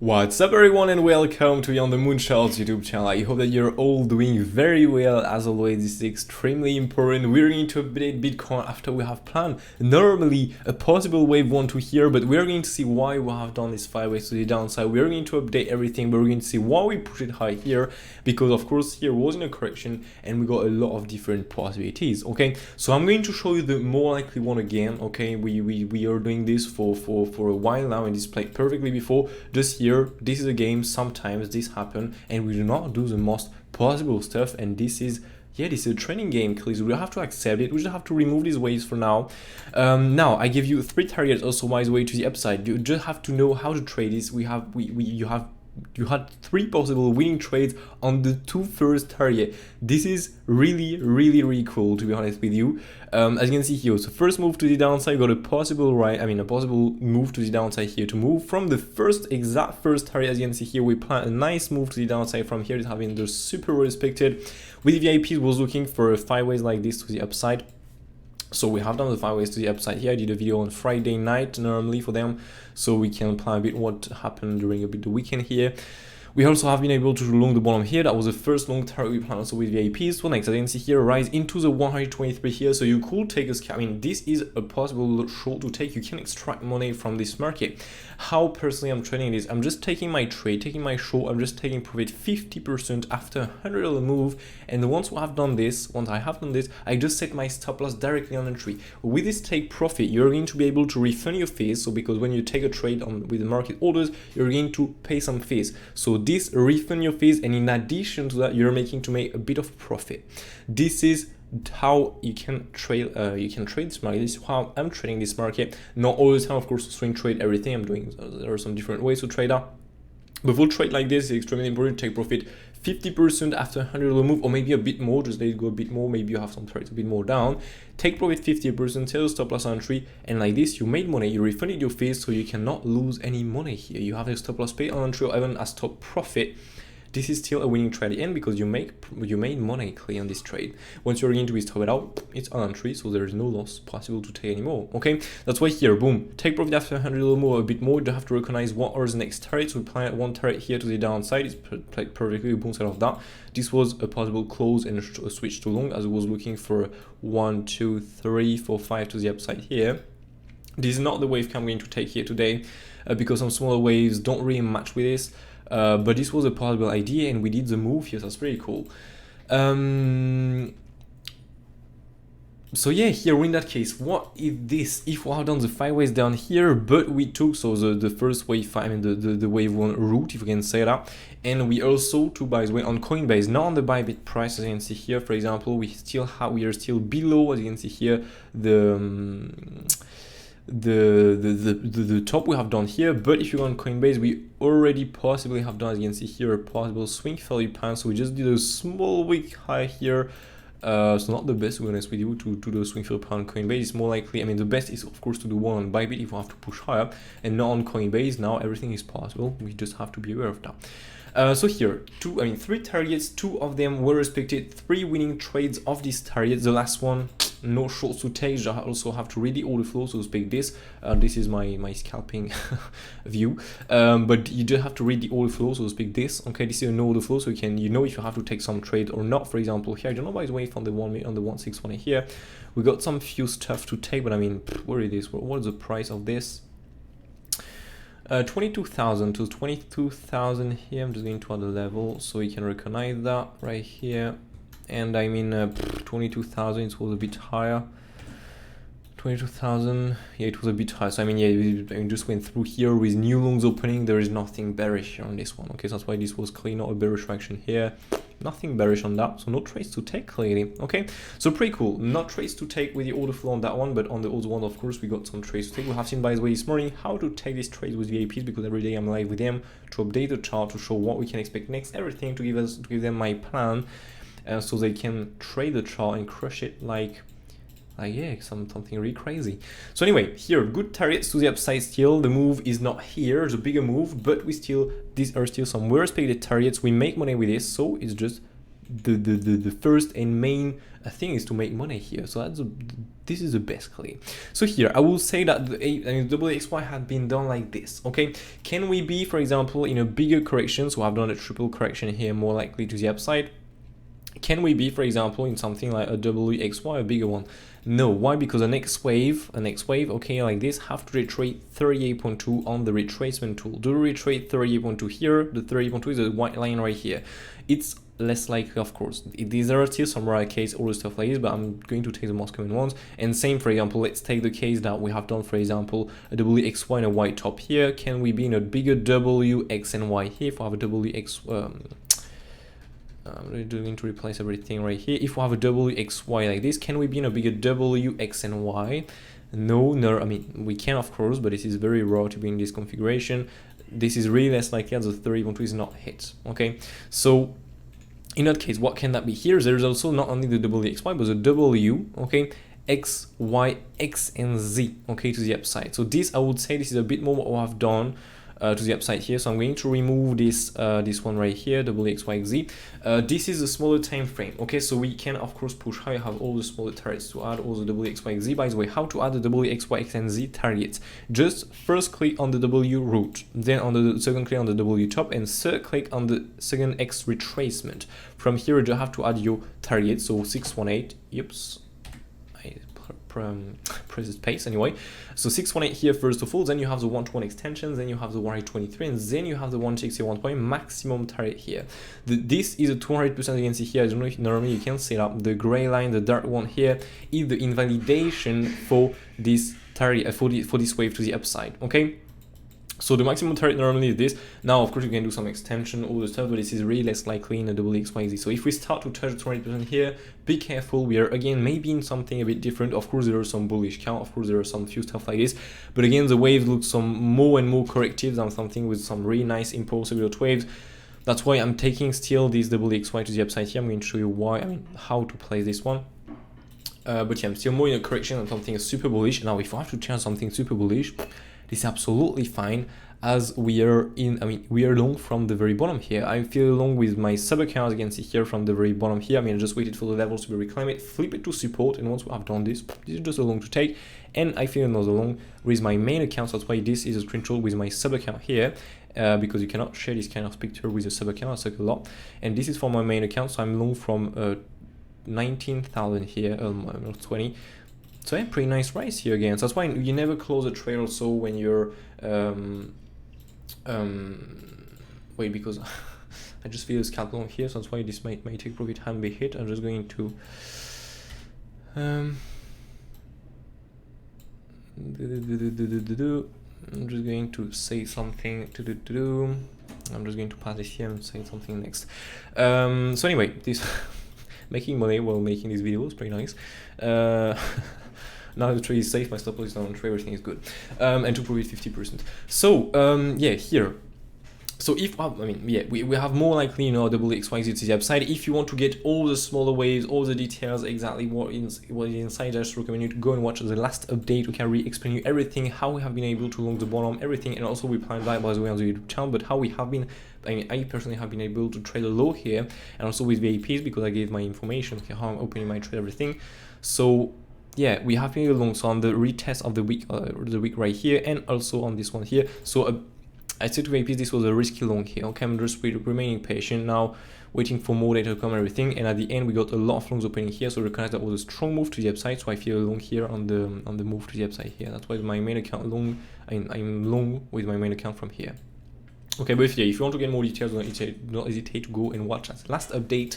What's up everyone and welcome to on the MOONCHARTS YouTube channel. I hope that you're all doing very well. As always, this is extremely important. We're going to update Bitcoin after we have planned normally a possible wave 1 to here, but we're going to see why we have done this 5 ways to the downside. We're going to update everything, but we're going to see why we push it high here, because of course here was in a correction and we got a lot of different possibilities. Okay, so I'm going to show you the more likely one again. Okay, we are doing this for a while now and this played perfectly before. Just here, this is a game, sometimes this happen and we do not do the most possible stuff, and this is a training game. Please, we have to accept it. We just have to remove these waves for now. Now I give you 3 targets also wise way to the upside. You just have to know how to trade this. You had 3 possible winning trades on the 2 first target. This is really cool, to be honest with you. As you can see here, so first move to the downside, got a possible move to the downside here to move from the exact first target. As you can see here, we plan a nice move to the downside from here, having the super respected. With VIPs was looking for 5 ways like this to the upside. So we have done the 5 ways to the upside here. I did a video on Friday night normally for them, so we can plan a bit what happened during a bit the weekend here. We also have been able to long the bottom here. That was the first long target we planned also with VIPs. So next, as you can see here, rise into the 123 here. So you could take a scalp. I mean, this is a possible short to take. You can extract money from this market. How personally I'm trading this, I'm just taking my trade, taking my short. I'm just taking profit 50% after $100 move. And once I have done this, I just set my stop loss directly on entry. With this take profit, you're going to be able to refund your fees. So because when you take a trade with the market orders, you're going to pay some fees. So this refund your fees, and in addition to that, you're making to make a bit of profit. This is how you can trade this market. This is how I'm trading this market. Not all the time, of course, swing trade everything I'm doing. There are some different ways to trade that. But full trade like this is extremely important to take profit 50% after $100 move, or maybe a bit more. Just let it go a bit more. Maybe you have some trades a bit more down. Take profit 50%, tell stop loss entry, and like this you made money. You refunded your fees, so you cannot lose any money here. You have a stop loss pay on entry or even a stop profit. This is still a winning trade at the end because you made money clear on this trade. Once you're going to stop it out, it's on entry, so there is no loss possible to take anymore. Okay, that's why here, boom, take profit after $100 more, a bit more. You have to recognize what are the next targets. We plan one target here to the downside. It's played perfectly. Boom, set off that. This was a possible close and a switch to long, as it was looking for 1, 2, 3, 4, 5 to the upside here. This is not the wave I'm going to take here today because some smaller waves don't really match with this. But this was a possible idea and we did the move here, so that's pretty cool. So yeah, here in that case, what is this? If we have done the 5 ways down here, but we took the first wave, the wave 1 route, if you can say that, and we also took, by the way, on Coinbase, not on the Bybit price, as you can see here. For example, we are still below, as you can see here, the top we have done here. But if you go on Coinbase, we already possibly have done, as you can see here, a possible swing value pan. So we just did a small weak high here. So not the best, to be honest with you, to do the swing value pan on Coinbase. It's more likely, I mean, the best is of course to do one on Bybit if you have to push higher, and not on Coinbase. Now everything is possible. We just have to be aware of that. So here, 3 targets, 2 of them were respected, 3 winning trades of these targets. The last one, no shorts to take. I also have to read the order flow, so to speak this. This is my scalping view. But you just have to read the order flow, so to speak this. Okay, this is a no order flow, so you know if you have to take some trade or not. For example, here, I don't know, by the way, from the 161 here, we got some few stuff to take, but I mean, where it is, what is the price of this? 22,000 to 22,000 here. I'm just going to add a level so you can recognize that right here. And I mean 22,000, it was a bit higher. 22,000, yeah, it was a bit higher. So I mean, yeah, I just went through here with new longs opening. There is nothing bearish on this one. Okay, so that's why this was clean, not a bearish reaction here. Nothing bearish on that, so no trades to take clearly. Okay, so pretty cool. Not trades to take with the order flow on that one, but on the other one, of course, we got some trades to take. We have seen, by the way, this morning how to take these trades with VIPs, because every day I'm live with them to update the chart, to show what we can expect next, everything, to give them my plan, so they can trade the chart and crush it like yeah, something really crazy. So anyway, here, good targets to the upside still. The move is not here, the bigger move, but these are still some well respected targets. We make money with this, so it's just the first and main thing is to make money here. So this is the best play. So here I will say that the WXY had been done like this. Okay, can we be, for example, in a bigger correction? So I've done a triple correction here, more likely to the upside. Can we be, for example, in something like a WXY, a bigger one? No. Why? Because a next wave, okay, like this, have to retrace 38.2 on the retracement tool. Do retrace 38.2 here. The 38.2 is a white line right here. It's less likely, of course. These are still some rare case, all the stuff like this, but I'm going to take the most common ones. And same, for example, let's take the case that we have done, for example, a WXY and a white top here. Can we be in a bigger WX and Y here? If we have a WX, I'm going to replace everything right here. If we have a WXY like this, can we be in a bigger WX and Y? No, I mean, we can, of course, but it is very rare to be in this configuration. This is really less likely as the 30.2 is not hit. Okay, so in that case, what can that be here? There's also not only the WXY, but the W, okay, X, Y, X, and Z, okay, to the upside. So this, I would say, this is a bit more what I've done to the upside here. So I'm going to remove this this one right here, WXYZ. This is a smaller time frame. Okay, so we can of course push higher, have all the smaller targets to add all the WXYZ. By the way, how to add the WXY and Z targets? Just first click on the W root, then on the second click on the W top, and third click on the second X retracement. From here you have to add your target. So 618. Oops. Press space anyway. So 618 here first of all, then you have the 1-to-1 extensions, then you have the 123, and then you have the 161 point maximum target here. This is a 200%. You can see here, I don't know if normally you can set up the gray line, the dark one here is the invalidation for this target, for this wave to the upside. Okay, so the maximum target normally is this. Now, of course, you can do some extension, all the stuff, but this is really less likely in a WXYZ. So if we start to touch 20% here, be careful. We are, again, maybe in something a bit different. Of course, there are some bullish count. Of course, there are some few stuff like this. But again, the wave looks some more and more corrective than something with some really nice impulsive waves. That's why I'm taking still this WXY to the upside here. I'm going to show you why, I mean, how to play this one. But yeah, I'm still more in a correction than something super bullish. Now, if I have to change something super bullish, this is absolutely fine, as we are in, I mean, we are long from the very bottom here. I feel long with my sub account, as you can see here from the very bottom here. I mean, I just waited for the levels to be reclaimed, flip it to support, and once we have done this is just a long to take, and I feel another long with my main account. So that's why this is a screenshot with my sub account here, because you cannot share this kind of picture with a sub account. It's like a lot, and this is for my main account, so I'm long from 19,000 here, 20. So yeah, pretty nice rise here again. So that's why you never close a trade also when you're wait, because I just feel a scalp long here, so that's why this might take profit and be hit. I'm just going to I'm just going to say something I'm just going to pass this here and say something next. So anyway, this making money while making these videos, pretty nice. Now the trade is safe, my stop loss is down on trade, everything is good. And to prove it 50%. So yeah, here. So if, I mean, yeah, we have more likely, you know, WXYZ to the upside. If you want to get all the smaller waves, all the details, exactly what is inside, I just recommend you to go and watch the last update. We can re-explain you everything, how we have been able to long the bottom, everything, and also we plan that, by the way, on the YouTube channel, but how we have been, I mean, I personally have been able to trade a low here, and also with VIPs, because I gave my information, okay, how I'm opening my trade, everything. So yeah, we have been long, so on the retest of the week right here, and also on this one here. So I said to VIPs, this was a risky long here. Okay, I'm just remaining patient now, waiting for more data to come and everything. And at the end, we got a lot of longs opening here, so recognize that was a strong move to the upside. So I feel long here on the move to the upside here. That's why my main account long. I'm long with my main account from here. Okay, but yeah, if you want to get more details, don't hesitate to go and watch that last update.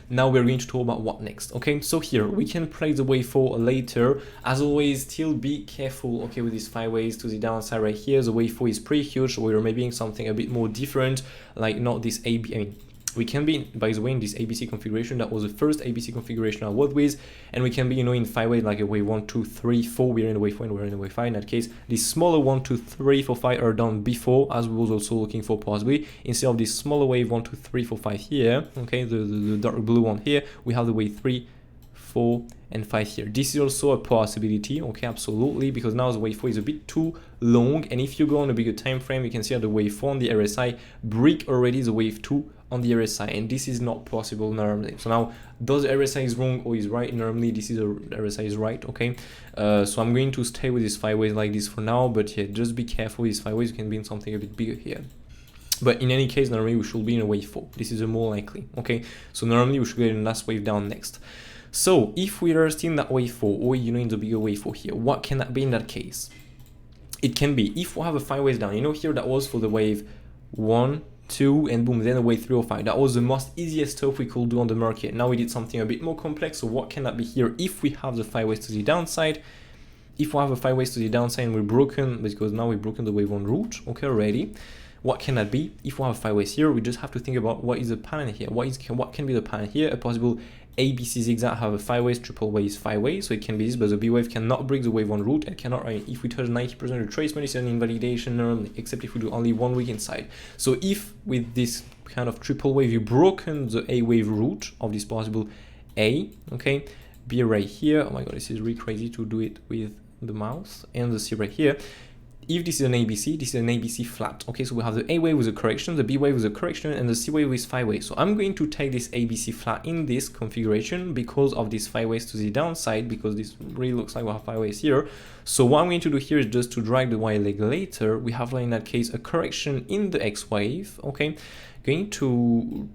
Now we're going to talk about what next. Okay, so here we can play the wave 4 later. As always, still be careful, okay, with these 5 waves to the downside right here. The wave 4 is pretty huge, so we're maybe in something a bit more different, like not this AB. I mean, we can be, by the way, in this ABC configuration. That was the first ABC configuration I worked with, and we can be, you know, in 5 waves, like a wave 1, 2, 3, 4. We're in the wave 4 and we're in the wave 5. In that case, these smaller 1, 2, 3, 4, 5 are done before, as we was also looking for possibly. Instead of this smaller wave 1, 2, 3, 4, 5 here, okay, the dark blue one here, we have the wave 3, 4, and 5 here. This is also a possibility, okay, absolutely, because now the wave 4 is a bit too long, and if you go on a bigger time frame, you can see that the wave 4 on the RSI break already the wave 2 on the RSI, and this is not possible normally. So now, does RSI is wrong or is right? Normally this is RSI is right, okay? So I'm going to stay with this 5 waves like this for now, but yeah, just be careful with these 5 waves, you can be in something a bit bigger here. But in any case, normally we should be in a wave 4. This is a more likely, okay? So normally we should get in the last wave down next. So if we are still in that wave 4, or you know, in the bigger wave 4 here, what can that be in that case? It can be, if we have a 5 waves down, you know, here that was for the wave 1, 2, and boom, then a wave 3 or 5. That was the most easiest stuff we could do on the market. Now we did something a bit more complex. So what can that be here if we have the 5 waves to the downside? If we have a 5 waves to the downside and we're broken, because now we've broken the wave 1 route, okay, already. What can that be? If we have a 5 waves here, we just have to think about what is the pattern here. What can be the pattern here? A possible ABC zigzag have a 5 waves, triple waves, 5 waves, so it can be this, but the B wave cannot break the wave 1 route and cannot, if we touch 90% retracement, it's an invalidation normally, except if we do only 1 week inside. So if with this kind of triple wave, you've broken the A wave route of this possible A, okay, B right here, oh my god, this is really crazy to do it with the mouse, and the C right here. If this is an ABC, this is an ABC flat. Okay, so we have the A wave with a correction, the B wave with a correction, and the C wave with 5 waves. So I'm going to take this ABC flat in this configuration because of this 5 waves to the downside, because this really looks like we have 5 waves here. So what I'm going to do here is just to drag the Y leg later. We have, in that case, a correction in the X wave. Okay, going to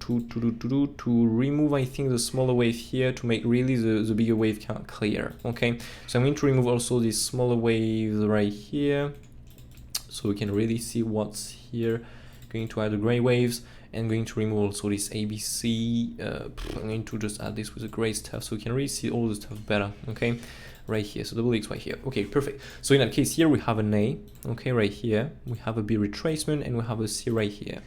remove, I think, the smaller wave here to make really the bigger wave clear. Okay, so I'm going to remove also this smaller wave right here, so we can really see what's here. Going to add the gray waves and going to remove also this ABC. I'm going to just add this with the gray stuff so we can really see all the stuff better. Okay, right here, so double XY here. Okay, perfect. So in that case here we have an A. Okay, right here we have a B retracement and we have a C right here.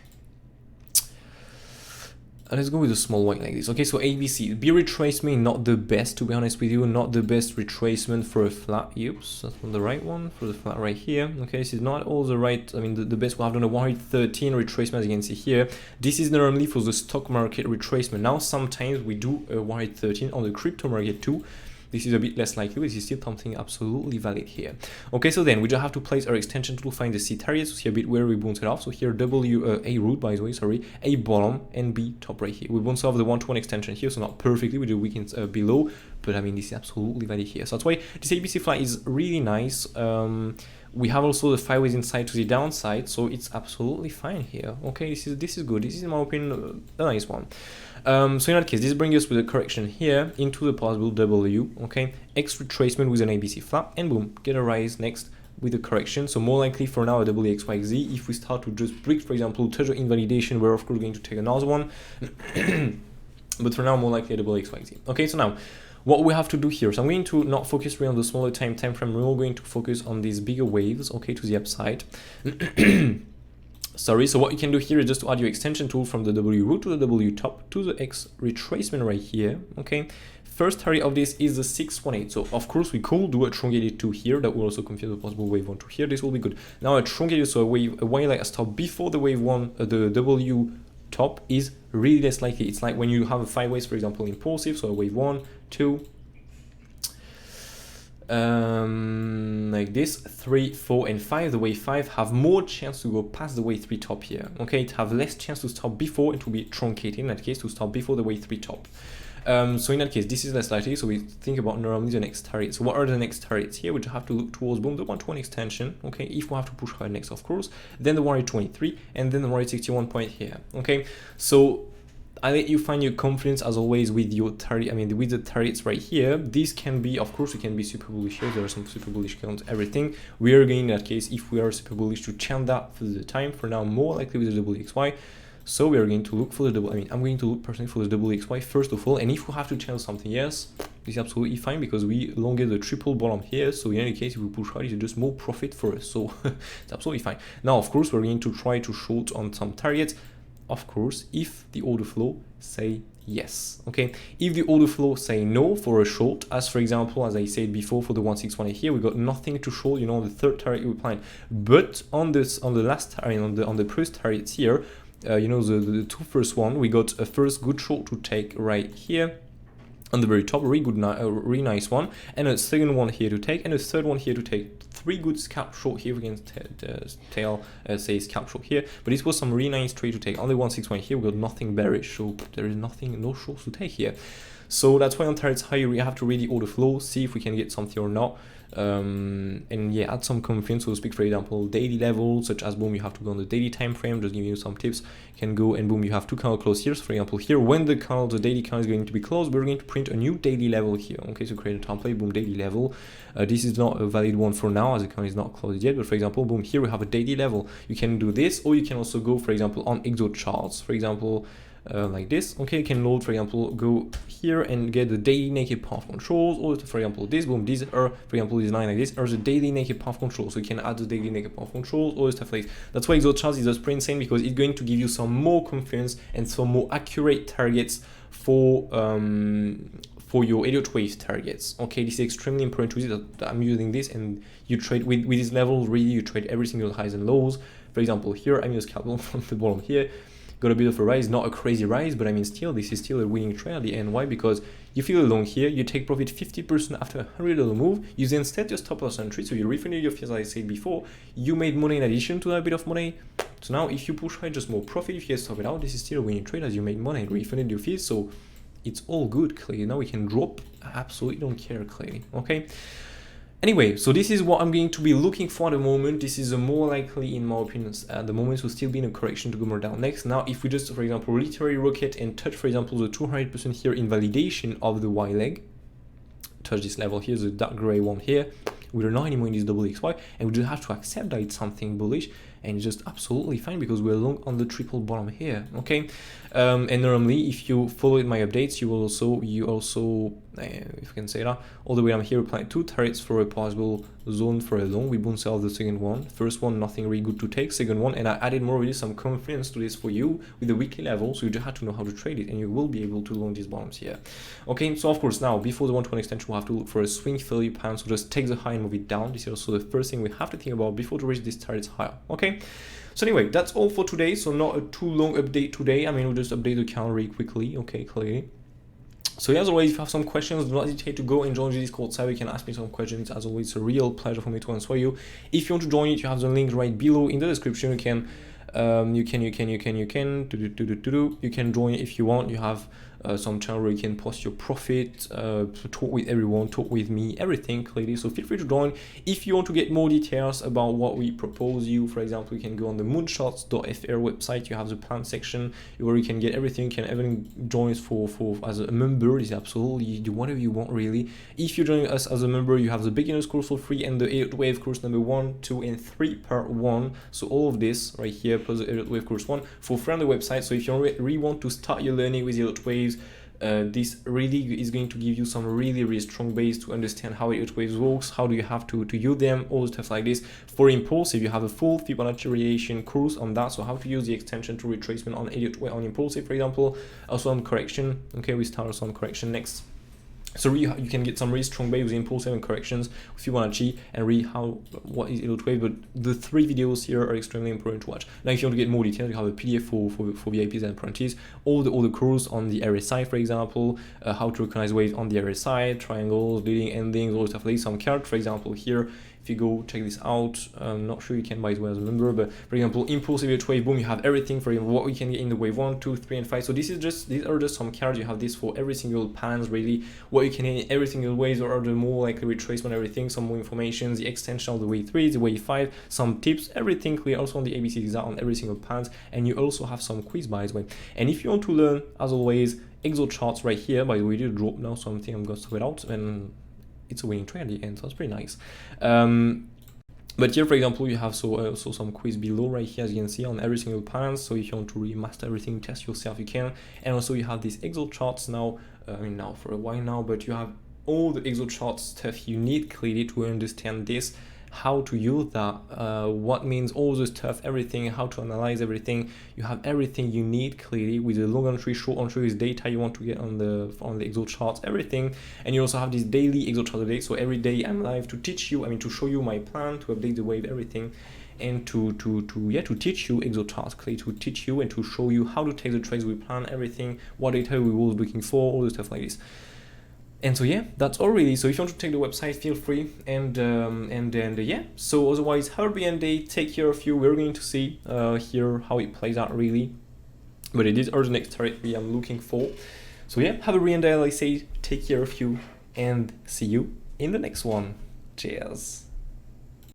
Let's go with a small white like this. Okay, so ABC, B retracement, not the best, to be honest with you, not the best retracement for a flat. Oops, that's not the right one, for the flat right here. Okay, this is not all the right, I mean, the best we have done a 113 retracement, as you can see here. This is normally for the stock market retracement. Now, sometimes we do a 113 on the crypto market too. This is a bit less likely, but this is still something absolutely valid here. Okay, so then we just have to place our extension tool to find the C target. So see a bit where we bounce it off. So here A root, by the way, sorry, A bottom and B top right here. We bounce off the 1-to-1 extension here, so not perfectly with the weekends below, but I mean, this is absolutely valid here. So that's why this ABC fly is really nice. We have also the 5 waves inside to the downside, so it's absolutely fine here. Okay, this is good. This is, in my opinion, a nice one. So in that case, this brings us with a correction here into the possible W, okay, X retracement with an ABC flat, and boom, get a rise next with a correction. So more likely for now a WXYZ. If we start to just break, for example, touch the invalidation, we're of course going to take another one. But for now, more likely a WXYZ. Okay, so now what we have to do here, so I'm going to not focus really on the smaller time frame, we're all going to focus on these bigger waves, okay, to the upside. Sorry, so what you can do here is just to add your extension tool from the W root to the W top to the X retracement right here, okay. First target of this is the 618, so of course we could do a truncated 2 here, that will also confuse the possible wave 1 to here, this will be good. Now a truncated, so a way like a stop before the wave 1, the W top is really less likely. It's like when you have a 5 waves, for example, impulsive, so a wave 1, 2, like this, 3, 4, and 5. The wave 5 have more chance to go past the wave 3 top here. Okay, it have less chance to stop before, it will be truncated in that case to stop before the wave 3 top. So in that case, this is less likely, so we think about normally the next target. So what are the next targets here? We just have to look towards, boom, the 1-to-1 extension, okay, if we have to push higher next, of course, then the 123, and then the 161 point here, okay. So I let you find your confidence as always with your target, I mean with the targets right here. This can be, of course, we can be super bullish here, there are some super bullish counts, everything. We are going in that case, if we are super bullish, to chant that for the time, for now more likely with the WXY. So we are going to look for the double, I mean, I'm going to look personally for the WXY first of all, and if we have to channel something else, this is absolutely fine because we elongate the triple bottom here, so in any case, if we push hard, it's just more profit for us, so it's absolutely fine. Now, of course, we're going to try to short on some targets, of course, if the order flow say yes, okay. If the order flow say no for a short, as for example, as I said before, for the 161 here, we got nothing to short, you know, on the third target we planned, but on this, on the last target, on the first targets here, you know, the two first one, we got a first good short to take right here on the very top, really good, really nice one, and a second one here to take, and a third one here to take 3 good scalp short here. We can say scalp short here, but this was some really nice trade to take. Only 161 here, we got nothing bearish, so there is nothing, no shorts to take here. So that's why on targets high you have to read the order flow, see if we can get something or not. And yeah, add some confidence, so to speak. For example, daily levels, such as boom, you have to go on the daily time frame. Just giving you some tips. You can go and boom, you have 2 candle close here. So for example, here when the daily candle is going to be closed, we're going to print a new daily level here. Okay, so create a template, boom, daily level. This is not a valid one for now as the candle is not closed yet, but for example, boom, here we have a daily level. You can do this, or you can also go, for example, on exo charts, for example, like this. Okay, you can load, for example, go here and get the daily naked path controls, or for example this, boom, these are, for example, these line like this are the daily naked path controls, so you can add the daily naked path controls or stuff like this. That's why exo charts is just pretty insane, because it's going to give you some more confidence and some more accurate targets for your Elliott Waves targets. Okay, this is extremely important to see that I'm using this, and you trade with this level, really you trade every single highs and lows. For example, here I'm just scalpel from the bottom here. Got a bit of a rise, not a crazy rise, but I mean still, this is still a winning trade at the end. Why? Because you feel along here, you take profit 50% after a $100 move, you then set your stop loss entry, so you refunded your fees, as I said before, you made money in addition to that bit of money. So now if you push high, just more profit. If you stop it out, this is still a winning trade as you made money and refunded your fees, so it's all good, clearly. Now we can drop, I absolutely don't care, clearly, okay? Anyway, so this is what I'm going to be looking for at the moment. This is a more likely, in my opinion, at the moment, will still be in a correction to go more down next. Now, if we just, for example, literally rocket and touch, for example, the 200% here in validation of the Y leg, touch this level here, the dark gray one here, we are not anymore in this double XY, and we just have to accept that it's something bullish, and it's just absolutely fine because we're long on the triple bottom here, okay? And normally, if you followed my updates, you also, if you can say that, all the way I'm here applying 2 targets for a possible zone for a long. We bounce out the second one. First one, nothing really good to take. Second one, and I added more really some confidence to this for you with the weekly level, so you just have to know how to trade it, and you will be able to long these bottoms here. Okay, so of course now, before the 1-to-1 extension, we'll have to look for a swing failure pattern, so just take the high and move it down. This is also the first thing we have to think about before to reach this target's higher, okay? So anyway, that's all for today. So not a too long update today. I mean, we'll just update the account really quickly, okay, clearly. So as always, if you have some questions, do not hesitate to go and join the Discord side. You can ask me some questions. As always, it's a real pleasure for me to answer you. If you want to join it, you have the link right below in the description. You can join if you want. You have some channel where you can post your profit, talk with everyone, talk with me, everything clearly. So feel free to join. If you want to get more details about what we propose you, for example, you can go on the mooncharts.fr website. You have the plan section where you can get everything. You can even join us for as a member. It's absolutely, you do whatever you want really. If you join us as a member, you have the beginners course for free and the Elliott Wave course number 1, 2, and 3 part 1. So all of this right here plus the Elliott Wave course 1 for free on the website. So if you really want to start your learning with Elliott Waves, this really is going to give you some really strong base to understand how Elliott Waves works, how do you have to use them, all stuff like this. For Impulsive, you have a full Fibonacci variation course on that, so how to use the extension to retracement on Elliott Wave on Impulsive, for example. Also on correction, okay, we start also on correction next. So really, you can get some really strong base with Impulsive and corrections with Fibonacci, and really what is Elliott Wave. But the 3 videos here are extremely important to watch. Now, if you want to get more details, you have a PDF for VIPs and apprentices, all the course on the RSI, for example, how to recognize waves on the RSI, triangles, leading, endings, all stuff like this. Some cards, for example, here. If you go check this out, I'm not sure you can buy it as a member, but for example, Impulsive Elliott Wave, boom, you have everything for what we can get in the wave 1, 2, 3, and 5. So these are just some cards. You have this for every single patterns, really, what you can get in every single wave, or the more likely retracement, everything, some more information, the extension of the wave 3, the wave 5, some tips, everything clear. Also on the ABCs on every single patterns, and you also have some quiz by the way. And if you want to learn, as always, exo charts right here. By the way, we did drop now, so I think I'm gonna stop it out, and it's a winning trade at the end, so it's pretty nice. But here, for example, you have also some quiz below right here, as you can see, on every single pattern. So if you want to really master everything, test yourself, you can. And also you have these exo charts now, now for a while now, but you have all the exo chart stuff you need clearly to understand this, how to use that, what means all the stuff, everything, how to analyze everything. You have everything you need clearly with the long entry, short entry, with data you want to get on the exo charts, everything. And you also have this daily exo chart update. So every day I'm live to teach you, to show you my plan, to update the wave, everything, and to teach you exo charts clearly, to teach you and to show you how to take the trades we plan, everything, what data we will be looking for, all the stuff like this. And so yeah, that's all really. So if you want to take the website, feel free. And yeah. So otherwise, have a brilliant day. Take care of you. We're going to see here how it plays out really. But it is the next territory I'm looking for. So yeah, have a brilliant day. Like I say, take care of you, and see you in the next one. Cheers.